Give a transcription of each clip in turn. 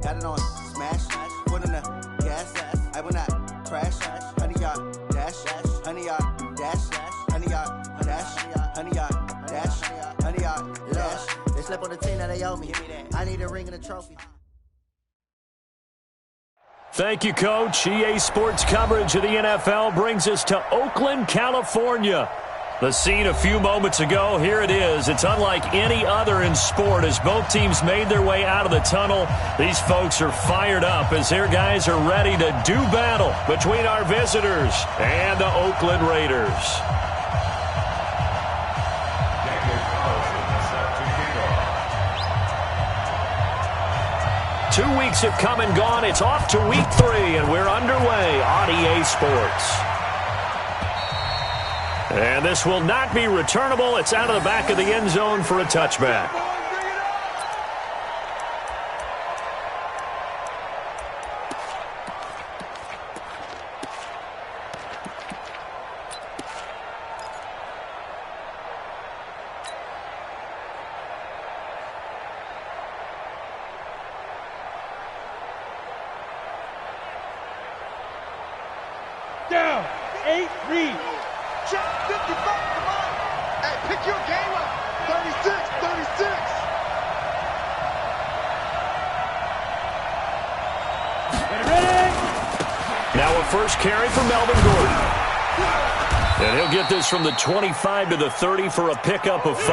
Got it on smash, foot in the gas. I will not crash. Honey yard dash, honey yard dash, honey yard dash, honey yard dash, honey yard dash. They slept on the team that they owe me. I need a ring and a trophy. Thank you, Coach. EA Sports coverage of the NFL brings us to Oakland, California. The scene a few moments ago, here it is. It's unlike any other in sport as both teams made their way out of the tunnel. These folks are fired up as their guys are ready to do battle between our visitors and the Oakland Raiders. 2 weeks have come and gone. It's off to week 3, and we're underway on EA Sports. And this will not be returnable. It's out of the back of the end zone for a touchback. Down, 8 read. Check 55, come on. Hey, pick your game up. 36. Ready? Now a first carry for Melvin Gordon. And he'll get this from the 25 to the 30 for a pickup of 5.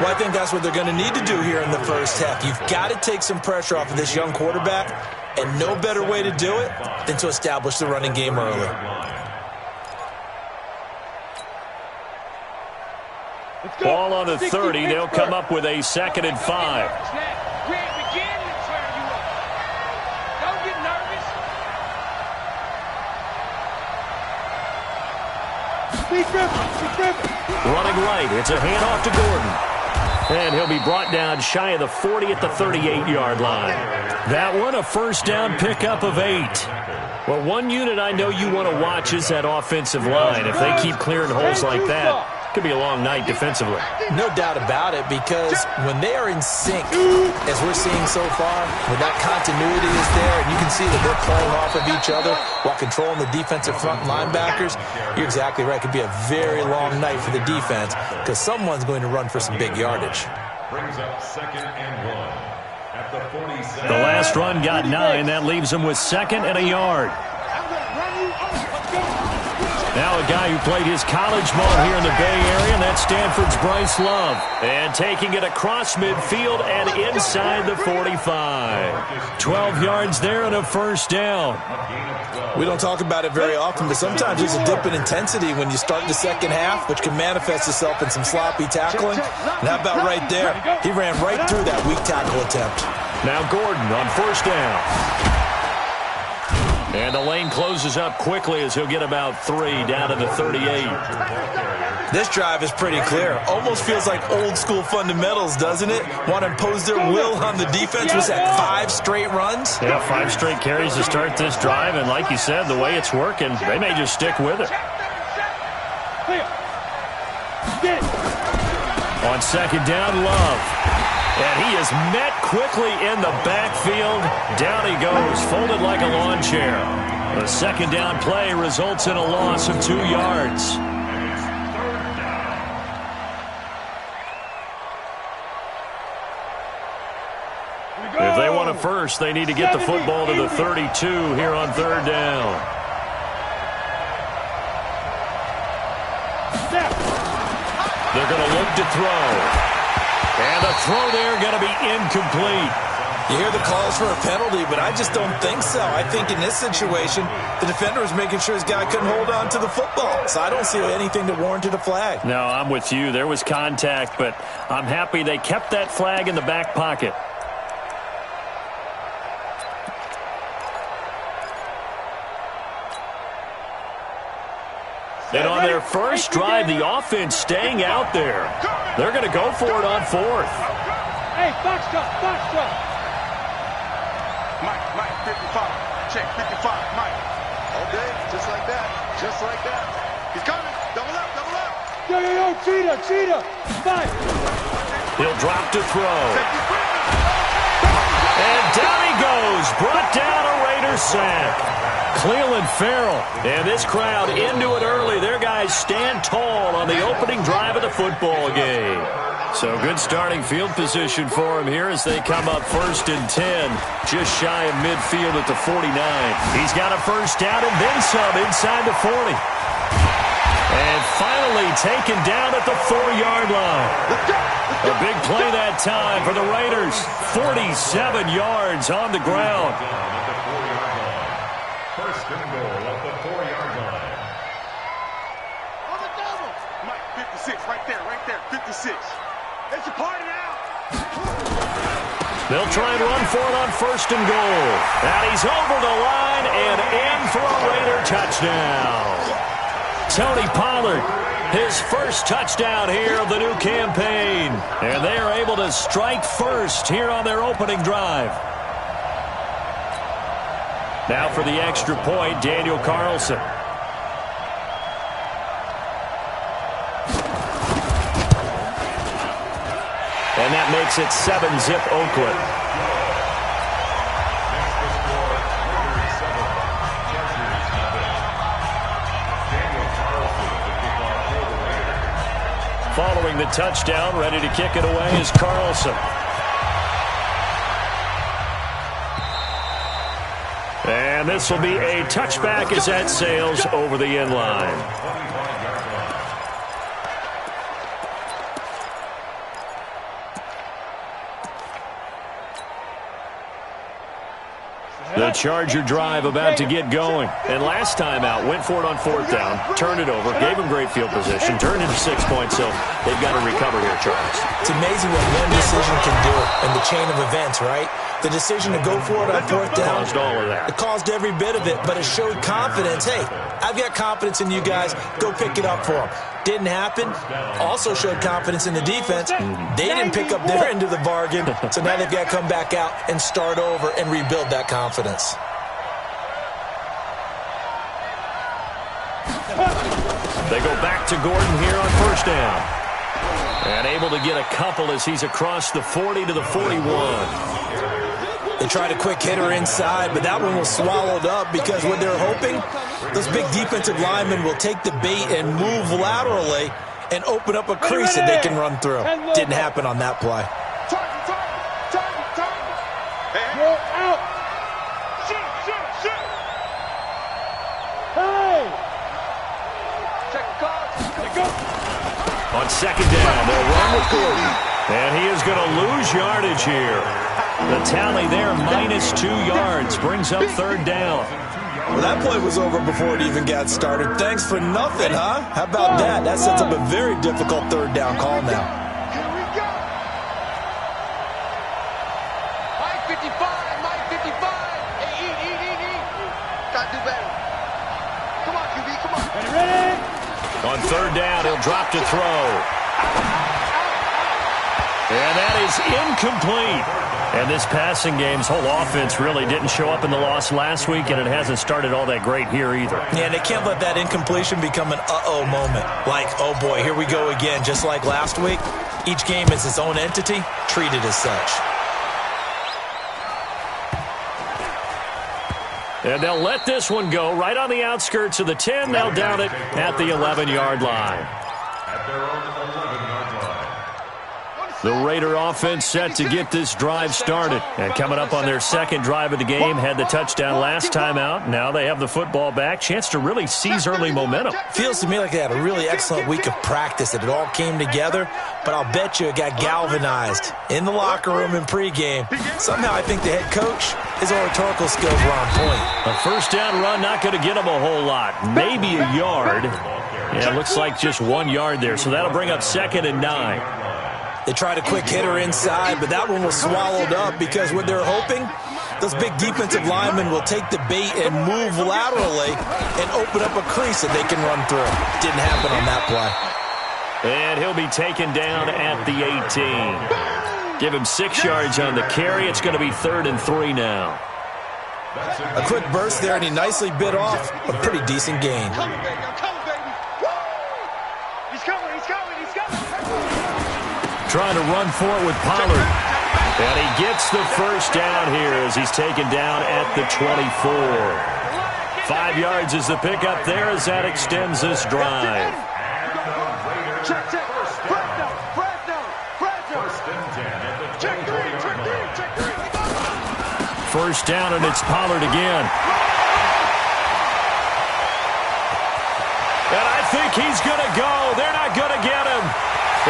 Well, I think that's what they're going to need to do here in the first half. You've got to take some pressure off of this young quarterback, and no better way to do it than to establish the running game early. Ball on the 30. They'll come up with a 2nd and 5. Running right. It's a handoff to Gordon. And he'll be brought down shy of the 40 at the 38-yard line. That one, a first down pickup of 8. Well, one unit I know you want to watch is that offensive line. If they keep clearing holes like that, it could be a long night defensively. No doubt about it, because when they are in sync, as we're seeing so far, when that continuity is there, and you can see that they're playing off of each other while controlling the defensive front linebackers, you're exactly right. It could be a very long night for the defense because someone's going to run for some big yardage. Brings up 2nd and 1 at the 47. The last run got 9. That leaves them with 2nd and a yard. Now a guy who played his college ball here in the Bay Area, and that's Stanford's Bryce Love. And taking it across midfield and inside the 45. 12 yards there and a first down. We don't talk about it very often, but sometimes there's a dip in intensity when you start the second half, which can manifest itself in some sloppy tackling. And how about right there? He ran right through that weak tackle attempt. Now Gordon on first down. And the lane closes up quickly as he'll get about 3 down to the 38. This drive is pretty clear. Almost feels like old school fundamentals, doesn't it? Want to impose their will on the defense. Was that 5 straight runs? Yeah, 5 straight carries to start this drive. And like you said, the way it's working, they may just stick with it. On second down, Love. And he is met quickly in the backfield. Down he goes, folded like a lawn chair. The second down play results in a loss of 2 yards. If they want a first, they need to get the football to the 32 here on third down. They're going to look to throw. And the throw there going to be incomplete. You hear the calls for a penalty, but I just don't think so. I think in this situation, the defender was making sure his guy couldn't hold on to the football. So I don't see anything that warranted a flag. No, I'm with you. There was contact, but I'm happy they kept that flag in the back pocket. And on their first drive, the offense staying out there. They're going to go for it on 4th. Hey, box cut. Mike, 55. Check, 55, Mike. Okay, just like that. He's coming. Double up. Yo, cheetah. 5. He'll drop to throw. brought down, a Raiders sack. Cleveland Farrell, and this crowd into it early. Their guys stand tall on the opening drive of the football game. So good starting field position for him here as they come up 1st and 10, just shy of midfield at the 49. He's got a first down and then some inside the 40. And finally taken down at the 4-yard line. A big play that time for the Raiders. 47 yards on the ground. First and goal at the 4-yard line. On the double. Mike, 56, right there, 56. It's a party now. They'll try and run for it on 1st and goal. And he's over the line and in for a Raider touchdown. Tony Pollard, his first touchdown here of the new campaign. And they are able to strike first here on their opening drive. Now for the extra point, Daniel Carlson. And that makes it 7-zip Oakland. Following the touchdown, ready to kick it away is Carlson. And this will be a touchback as that sails over the end line. The Charger drive about to get going. And last time out, went for it on 4th down, turned it over, gave them great field position, turned into 6 points, so they've got to recover here, Charles. It's amazing what one decision can do in the chain of events, right? The decision to go for it on 4th down. Caused all of that. It caused every bit of it, but it showed confidence. Hey, I've got confidence in you guys. Go pick it up for them. Didn't happen. Also showed confidence in the defense. They didn't pick up their end of the bargain, so now they've got to come back out and start over and rebuild that confidence. They go back to Gordon here on 1st down. And able to get a couple as he's across the 40 to the 41. They tried a quick hitter inside, but that one was swallowed up because what they're hoping, those big defensive linemen will take the bait and move laterally and open up a crease that they can run through. Didn't happen on that play. You're out. Shoot. Hey. Check the call. On 2nd down, they'll run with Gordon. And he is going to lose yardage here. The tally there, -2 yards, brings up 3rd down. Well, that play was over before it even got started. Thanks for nothing, huh? How about that? That sets up a very difficult 3rd down call now. Here we go. Mike 55. Hey, eat. Gotta do better. Come on, QB, come on. Ready? On 3rd down, he'll drop to throw. And that is incomplete. And this passing game's whole offense really didn't show up in the loss last week, and it hasn't started all that great here either. Yeah, they can't let that incompletion become an uh-oh moment. Like, oh boy, here we go again, just like last week. Each game is its own entity, treated as such. And they'll let this one go right on the outskirts of the 10. They'll down it at the 11-yard line. At their own 11-yard line. The Raider offense set to get this drive started. And coming up on their 2nd drive of the game, had the touchdown last time out. Now they have the football back. Chance to really seize early momentum. Feels to me like they had a really excellent week of practice. It all came together, but I'll bet you it got galvanized in the locker room in pregame. Somehow I think the head coach, his oratorical skills were on point. A 1st down run, not going to get him a whole lot. Maybe a yard. Yeah, it looks like just 1 yard there. So that'll bring up 2nd and 9. They tried a quick hitter inside, but that one was swallowed up because what they're hoping, those big defensive linemen will take the bait and move laterally and open up a crease that they can run through. Didn't happen on that play. And he'll be taken down at the 18. Give him 6 yards on the carry. It's going to be 3rd and 3 now. A quick burst there, and he nicely bit off a pretty decent gain. I'm coming, baby. Woo! He's coming. Trying to run for it with Pollard. And he gets the first down here as he's taken down at the 24. 5 yards is the pickup there as that extends this drive. Check. First down, and it's Pollard again. And I think he's going to go. They're not going to get him.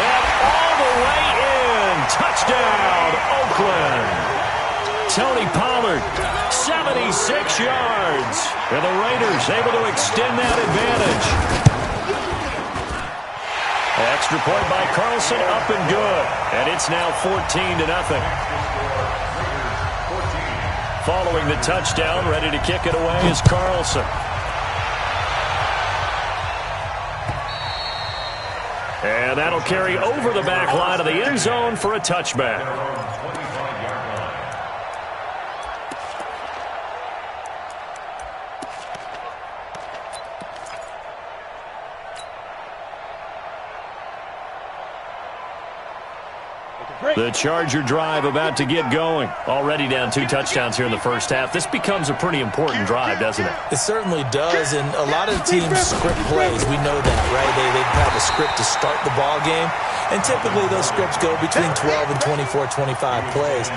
And all the way in. Touchdown, Oakland. Tony Pollard, 76 yards. And the Raiders able to extend that advantage. Extra point by Carlson, up and good. And it's now 14-0. Following the touchdown, ready to kick it away is Carlson. And that'll carry over the back line of the end zone for a touchback. The Charger drive about to get going. Already down 2 touchdowns here in the first half. This becomes a pretty important drive, doesn't it? It certainly does, and a lot of teams script plays. We know that, right? They have a script to start the ball game, and typically those scripts go between 12 and 24, 25 plays.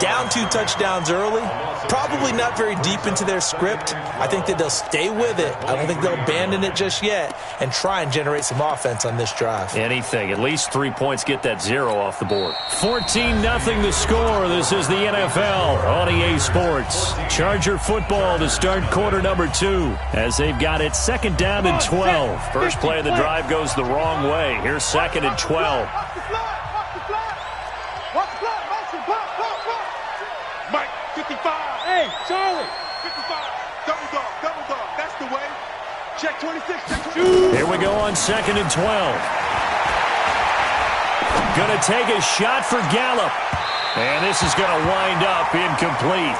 Down 2 touchdowns early, probably not very deep into their script. I think that they'll stay with it. I don't think they'll abandon it just yet and try and generate some offense on this drive. Anything. At least 3 points, get that 0 off the board. 14-0 the score. This is the NFL on EA Sports. Charger football to start quarter number 2 as they've got it 2nd down and 12. First play of the drive goes the wrong way. Here's 2nd and 12. Mike, 55. Hey, Charlie. 55. Double dog. That's the way. Check 26. Here we go on 2nd and 12. Going to take a shot for Gallup. And this is going to wind up incomplete.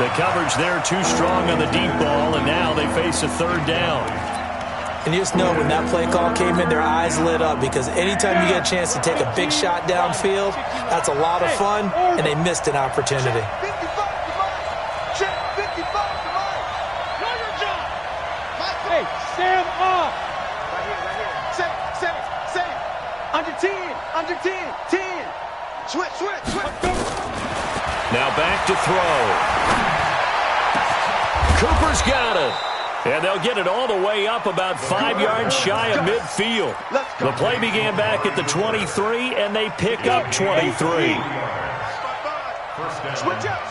The coverage there too strong on the deep ball, and now they face a 3rd down. And you just know when that play call came in, their eyes lit up because anytime you get a chance to take a big shot downfield, that's a lot of fun, and they missed an opportunity. Hey, Sam off. Sam. Under 10. 10. Switch. Now back to throw. Cooper's got it. And they'll get it all the way up about 5 yards shy of midfield. The play began back at the 23, and they pick up 23. Switch up.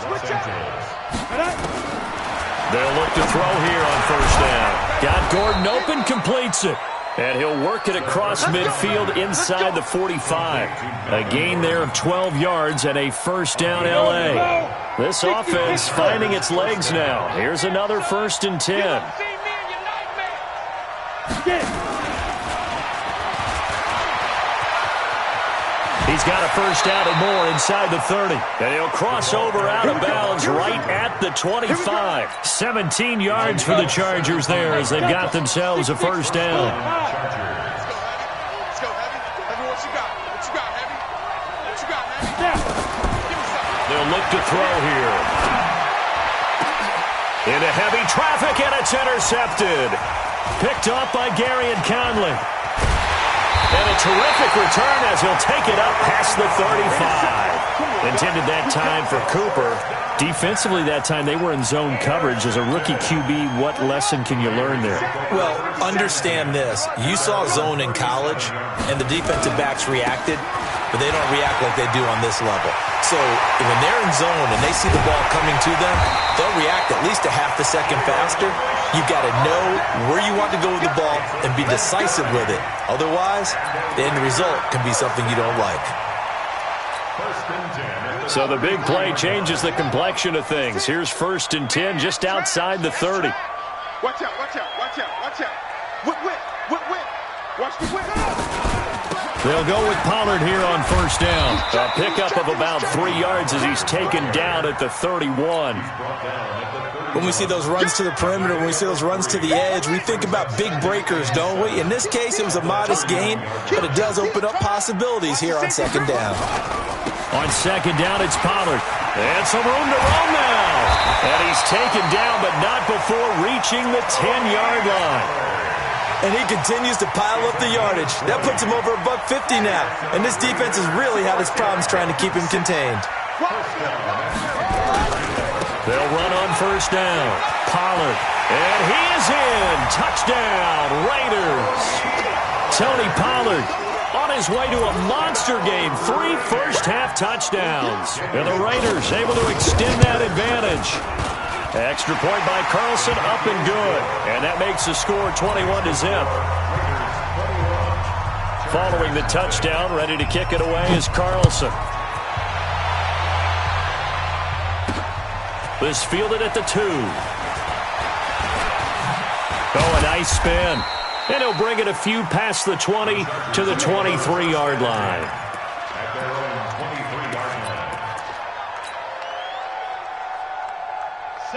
They'll look to throw here on 1st down. Got Gordon open, completes it. And he'll work it across midfield inside the 45. A gain there of 12 yards and a 1st down L.A. This offense finding its legs now. Here's another 1st and 10. He's got a 1st down and more inside the 30. And he'll cross over out of bounds right at the 25. 17 yards for the Chargers there as they've got themselves a 1st down. Let's go, Heavy. Heavy, what you got? Heavy? They'll look to throw here. Into heavy traffic, and it's intercepted. Picked off by Gary and Conley. And a terrific return as he'll take it up past the 35. Intended that time for Cooper. Defensively that time they were in zone coverage. As a rookie QB, what lesson can you learn there? Well, understand this. You saw zone in college, and the defensive backs reacted, but they don't react like they do on this level. So when they're in zone and they see the ball coming to them, they'll react at least a half a second faster. You've got to know where you want to go with the ball and be decisive with it. Otherwise, the end result can be something you don't like. So the big play changes the complexion of things. Here's 1st and 10 just outside the 30. Watch out. Whip. Watch the whip. They'll go with Pollard here on 1st down. A pickup of about 3 yards as he's taken down at the 31. When we see those runs to the perimeter, when we see those runs to the edge, we think about big breakers, don't we? In this case, it was a modest gain, but it does open up possibilities here on 2nd down. On second down, it's Pollard. And some room to roam now. And he's taken down, but not before reaching the 10-yard line. And he continues to pile up the yardage. That puts him over $150 now. And this defense has really had its problems trying to keep him contained. They'll run on first down. Pollard. And he is in. Touchdown, Raiders. Tony Pollard on his way to a monster game. 3 first-half touchdowns. And the Raiders able to extend that advantage. Extra point by Carlson, up and good. And that makes the score 21-0. Following the touchdown, ready to kick it away is Carlson. This fielded at the 2. Oh, a nice spin. And he'll bring it a few past the 20 to the 23-yard line.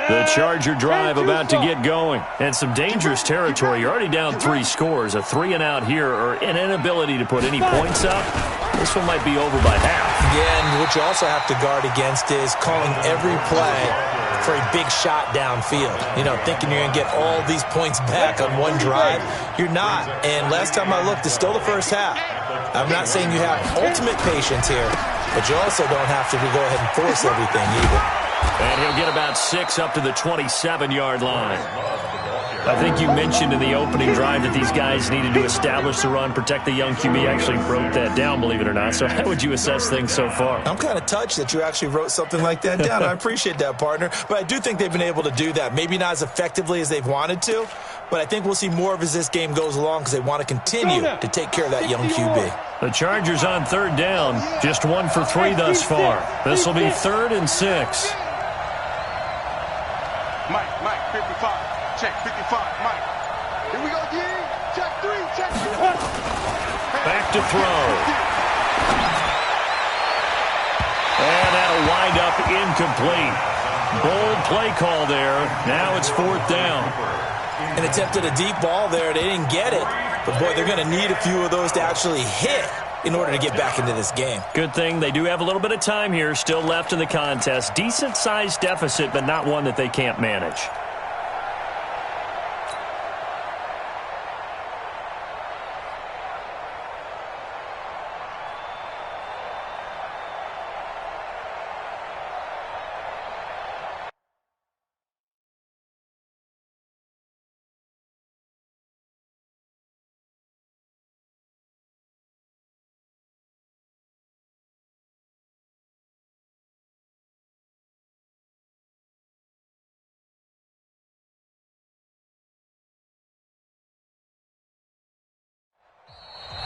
The Charger drive about to get going. And some dangerous territory. You're already down 3 scores. A 3-and-out here or an inability to put any points up. This one might be over by half. Yeah, and what you also have to guard against is calling every play for a big shot downfield. You know, thinking you're going to get all these points back on one drive. You're not. And last time I looked, it's still the first half. I'm not saying you have ultimate patience here, but you also don't have to go ahead and force everything either. And he'll get about 6 up to the 27-yard line. I think you mentioned in the opening drive that these guys needed to establish the run, protect the young QB. Actually wrote that down, believe it or not. So how would you assess things so far? I'm kind of touched that you actually wrote something like that down. I appreciate that, partner. But I do think they've been able to do that. Maybe not as effectively as they've wanted to, but I think we'll see more of as this game goes along because they want to continue to take care of that young QB. The Chargers on third down, just 1 for 3 thus far. This will be 3rd and 6. Mike, 55. Check, 55, Mike. Here we go, D. Check 3, check 3. Back to throw. And that'll wind up incomplete. Bold play call there. Now it's 4th down. And attempted a deep ball there. They didn't get it. But, boy, they're going to need a few of those to actually hit in order to get back into this game. Good thing they do have a little bit of time here still left in the contest. Decent-sized deficit, but not one that they can't manage.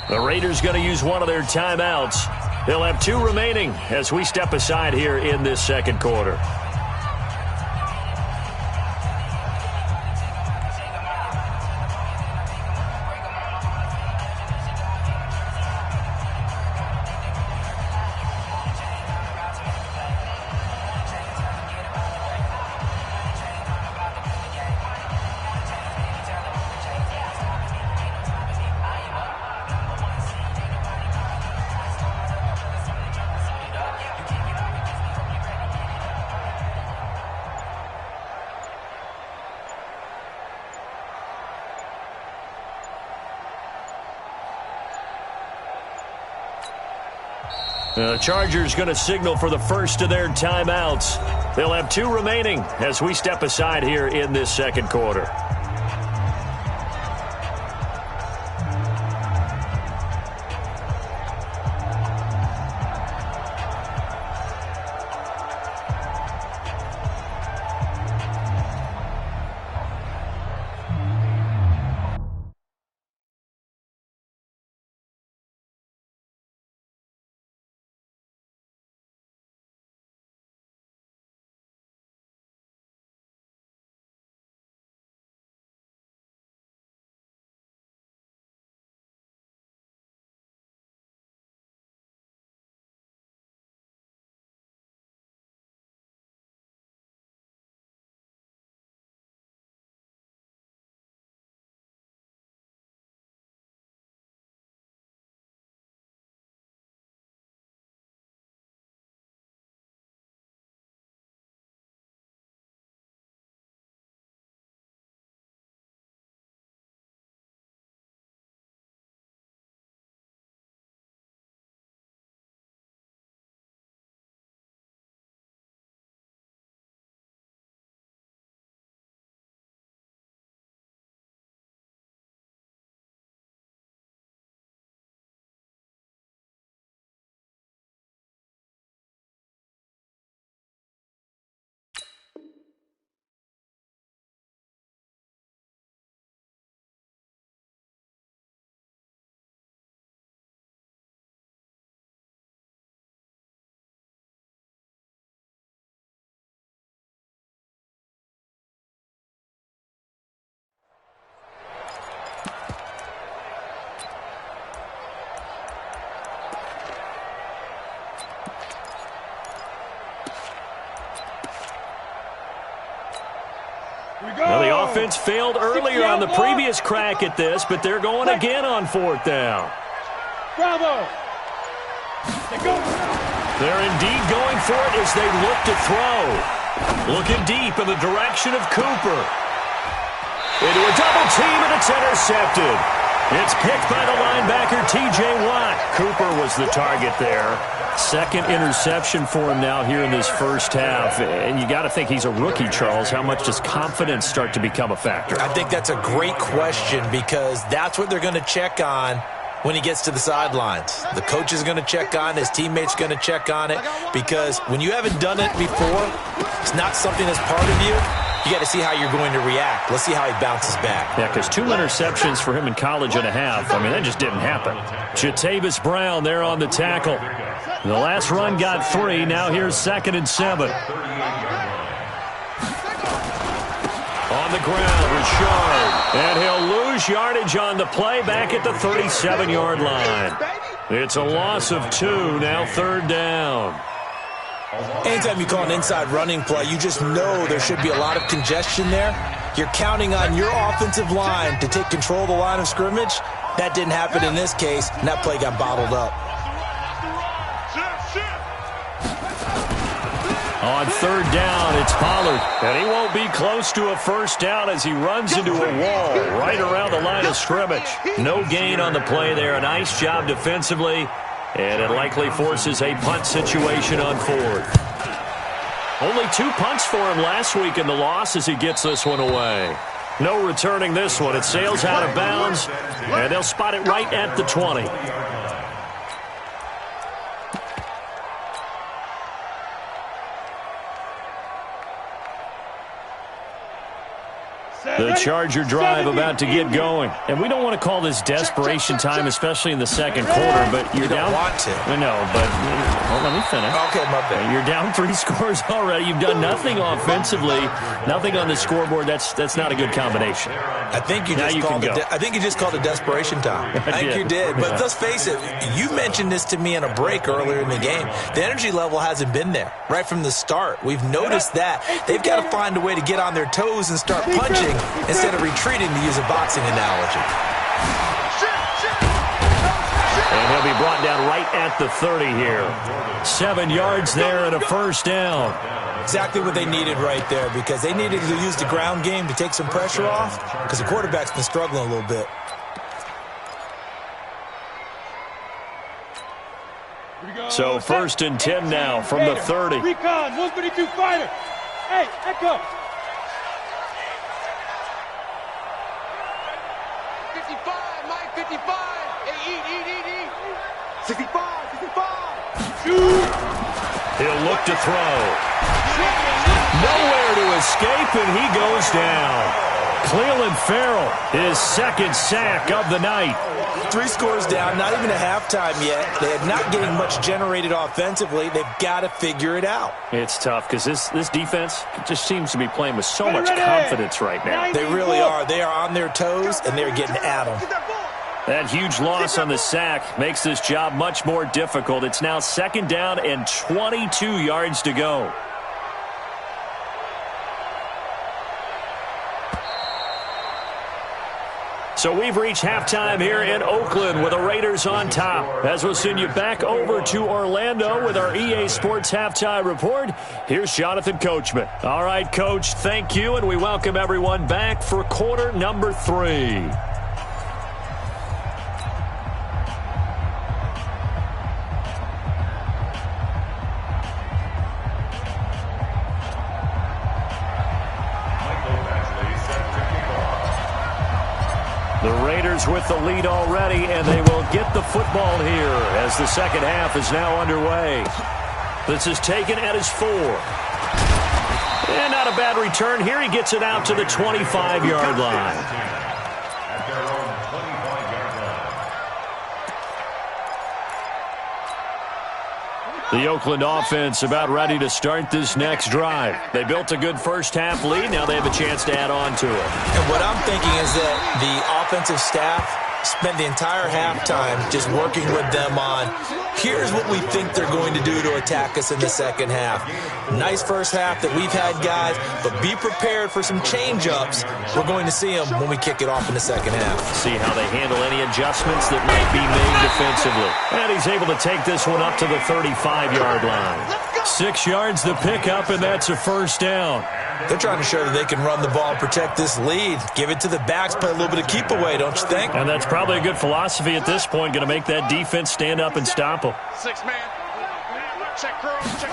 The Raiders going to use one of their timeouts. They'll have 2 remaining as we step aside here in this second quarter. The Chargers going to signal for the first of their timeouts. They'll have 2 remaining as we step aside here in this second quarter. Well, the offense failed earlier on the previous crack at this, but they're going again on 4th down. Bravo. They're indeed going for it as they look to throw. Looking deep in the direction of Cooper. Into a double team, and it's intercepted. It's picked by the linebacker, T.J. Watt. Cooper was the target there. Second interception for him now here in this first half. And you got to think he's a rookie, Charles. How much does confidence start to become a factor? I think that's a great question because that's what they're going to check on when he gets to the sidelines. The coach is going to check on it. His teammate's going to check on it because when you haven't done it before, it's not something that's part of you. You got to see how you're going to react. Let's see how he bounces back. Yeah, because 2 interceptions for him in college and a half. I mean, that just didn't happen. Jatavis Brown there on the tackle. The last run got 3. Now here's 2nd and 7. On the ground, Richard. And he'll lose yardage on the play back at the 37-yard line. It's a loss of 2, now 3rd down. Anytime you call an inside running play, you just know there should be a lot of congestion there. You're counting on your offensive line to take control of the line of scrimmage. That didn't happen in this case, and that play got bottled up. On 3rd down, it's Pollard. And he won't be close to a first down as he runs into a wall right around the line of scrimmage. No gain on the play there. A nice job defensively. And it likely forces a punt situation on 4th. Only 2 punts for him last week in the loss as he gets this one away. No returning this one. It sails out of bounds, and they'll spot it right at the 20. The Charger drive about to get going. And we don't want to call this desperation time, especially in the second quarter, but you're down. You don't want to. No, but well, let me finish. Okay, my bad. You're down 3 scores already. You've done nothing offensively, nothing on the scoreboard. That's not a good combination. I think you just called it desperation time. I think you did. But let's face it, you mentioned this to me in a break earlier in the game. The energy level hasn't been there right from the start. We've noticed that. They've got to find a way to get on their toes and start punching instead of retreating, to use a boxing analogy. And he'll be brought down right at the 30 here. 7 yards there and a first down. Exactly what they needed right there because they needed to use the ground game to take some pressure off because the quarterback's been struggling a little bit. So 1st and 10 now from the 30. Recon, 152 fighter. Hey, Echo. 55, Mike, 55. Hey, eat. 65. Shoot. He'll look to throw. Nowhere to escape, and he goes down. Cleveland Farrell, his 2nd sack of the night. 3 scores down, not even a halftime yet. They're not getting much generated offensively. They've got to figure it out. It's tough because this defense just seems to be playing with so much confidence right now. They really are. They are on their toes, and they're getting at them. That huge loss on the sack makes this job much more difficult. It's now 2nd down and 22 yards to go. So we've reached halftime here in Oakland with the Raiders on top. As we'll send you back over to Orlando with our EA Sports Halftime Report, here's Jonathan Coachman. All right, Coach, thank you, and we welcome everyone back for quarter number 3. The Raiders with the lead already, and they will get the football here as the second half is now underway. This is taken at his 4. And not a bad return here. He gets it out to the 25-yard line. The Oakland offense about ready to start this next drive. They built a good first half lead. Now they have a chance to add on to it. And what I'm thinking is that the offensive staff spent the entire halftime just working with them on, here's what we think they're going to do to attack us in the second half. Nice first half that we've had, guys, but be prepared for some change-ups. We're going to see them when we kick it off in the second half. See how they handle any adjustments that might be made defensively. And he's able to take this one up to the 35-yard line. 6 yards the pickup, and that's a first down. They're trying to show that they can run the ball and protect this lead. Give it to the backs, play a little bit of keep away, don't you think? And that's probably a good philosophy at this point, going to make that defense stand up and stop them. 6-man. Check crew. Check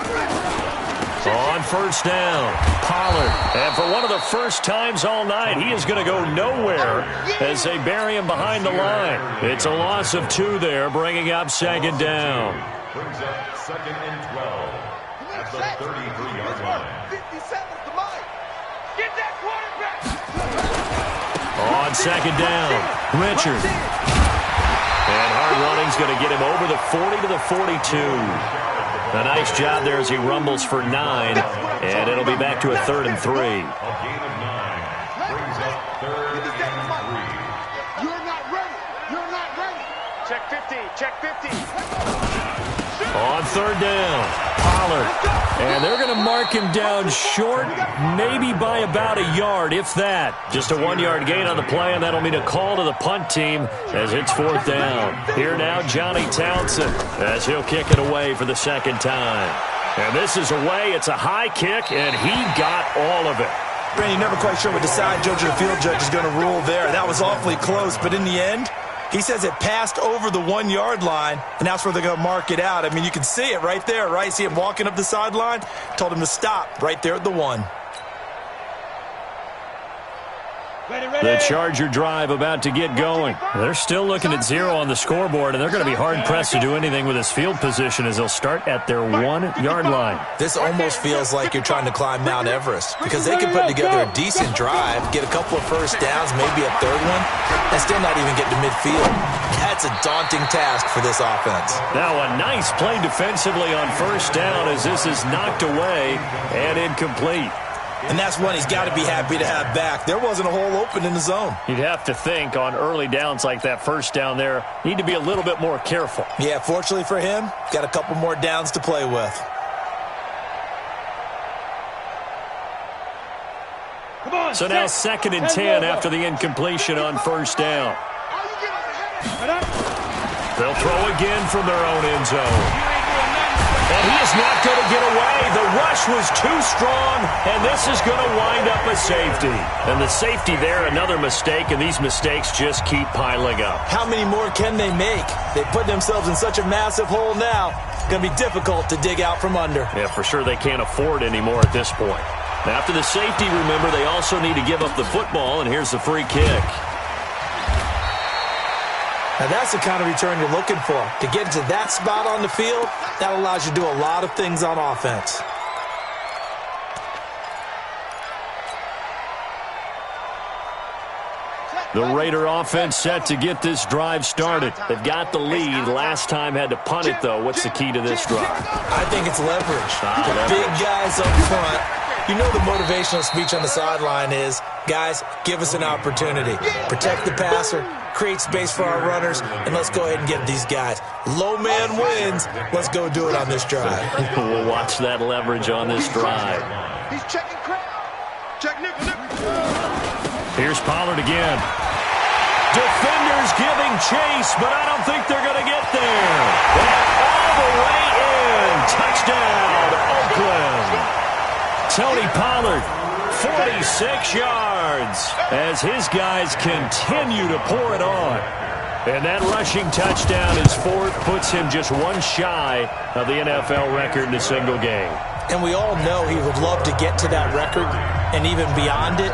On first down, Pollard. And for one of the first times all night, he is going to go nowhere as they bury him behind the line. It's a loss of 2 there, bringing up second down. Brings up second and 12 at the 33-yard line. 57's the line. Get that quarterback. On second down, Richard. And hard running's going to get him over the 40 to the 42. A nice job there as he rumbles for 9, and it'll be back to a 3rd and 3. A gain of 9 brings up 3rd and 3. You're not ready. You're not ready. Check 50. Check 50. On third down, Pollard. And they're going to mark him down short, maybe by about a yard, if that. Just a 1-yard gain on the play, and that'll mean a call to the punt team as it's 4th down. Here now, Johnny Townsend, as he'll kick it away for the second time. And this is away. It's a high kick, and he got all of it. Brandon, you're never quite sure what the side judge or the field judge is going to rule there. That was awfully close, but in the end, he says it passed over the 1-yard line, and that's where they're going to mark it out. I mean, you can see it right there, right? See him walking up the sideline? Told him to stop right there at the 1. The Charger drive about to get going. They're still looking at 0 on the scoreboard, and they're going to be hard-pressed to do anything with his field position as they'll start at their 1-yard line. This almost feels like you're trying to climb Mount Everest because they can put together a decent drive, get a couple of first downs, maybe a 3rd one, and still not even get to midfield. That's a daunting task for this offense. Now a nice play defensively on first down as this is knocked away and incomplete. And that's one he's got to be happy to have back. There wasn't a hole open in the zone. You'd have to think on early downs like that first down there, need to be a little bit more careful. Yeah, fortunately for him, got a couple more downs to play with. So now 2nd and 10 after the incompletion on first down. They'll throw again from their own end zone. And he is not going to get away. The rush was too strong, and this is going to wind up a safety. And the safety there, another mistake, and these mistakes just keep piling up. How many more can they make? They put themselves in such a massive hole now. It's going to be difficult to dig out from under. Yeah, for sure they can't afford any more at this point. After the safety, remember, they also need to give up the football, and here's the free kick. Now that's the kind of return you're looking for. To get to that spot on the field, that allows you to do a lot of things on offense. The Raider offense set to get this drive started. They've got the lead. Last time had to punt it, though. What's the key to this drive? I think it's leverage. The big guys up front. You know the motivational speech on the sideline is, guys, give us an opportunity. Protect the passer, create space for our runners, and let's go ahead and get these guys. Low man wins. Let's go do it on this drive. We'll watch that leverage on this drive. He's checking crowd. Check nickel. Here's Pollard again. Defenders giving chase, but I don't think they're going to get there. And all the way in. Touchdown, Oakland. Tony Pollard, 46 yards as his guys continue to pour it on. And that rushing touchdown is 4th, puts him just 1 shy of the NFL record in a single game. And we all know he would love to get to that record and even beyond it,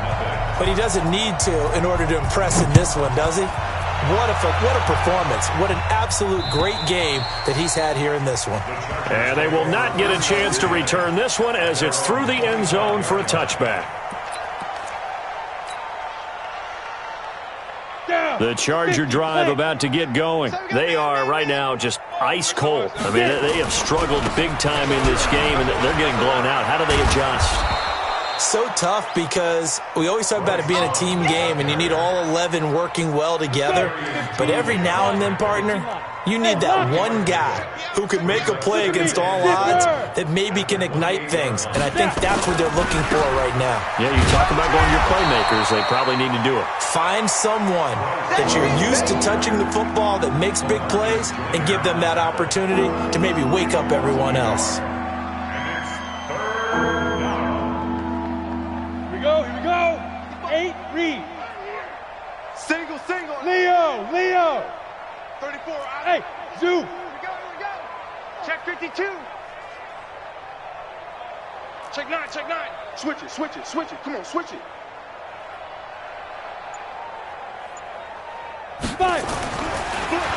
but he doesn't need to in order to impress in this one, does he? What a performance. What an absolute great game that he's had here in this one. And they will not get a chance to return this one as it's through the end zone for a touchback. The Charger drive about to get going. They are right now just ice cold. I mean, they have struggled big time in this game, and they're getting blown out. How do they adjust? So tough because we always talk about it being a team game and you need all 11 working well together. But every now and then, partner, you need that one guy who can make a play against all odds that maybe can ignite things. And I think that's what they're looking for right now. Yeah, you talk about going to your playmakers. They probably need to do it. Find someone that you're used to touching the football that makes big plays and give them that opportunity to maybe wake up everyone else. Here we go. 8, read. Single. Leo. 34. Hey, Zoo. Here we go. Check 52. Check 9. Switch it. Come on, switch it. 5.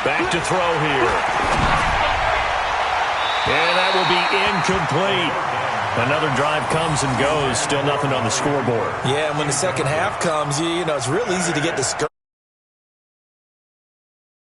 Back to throw here. And that will be incomplete. Another drive comes and goes. Still nothing on the scoreboard. Yeah, and when the second half comes, you know, it's real easy to get discouraged.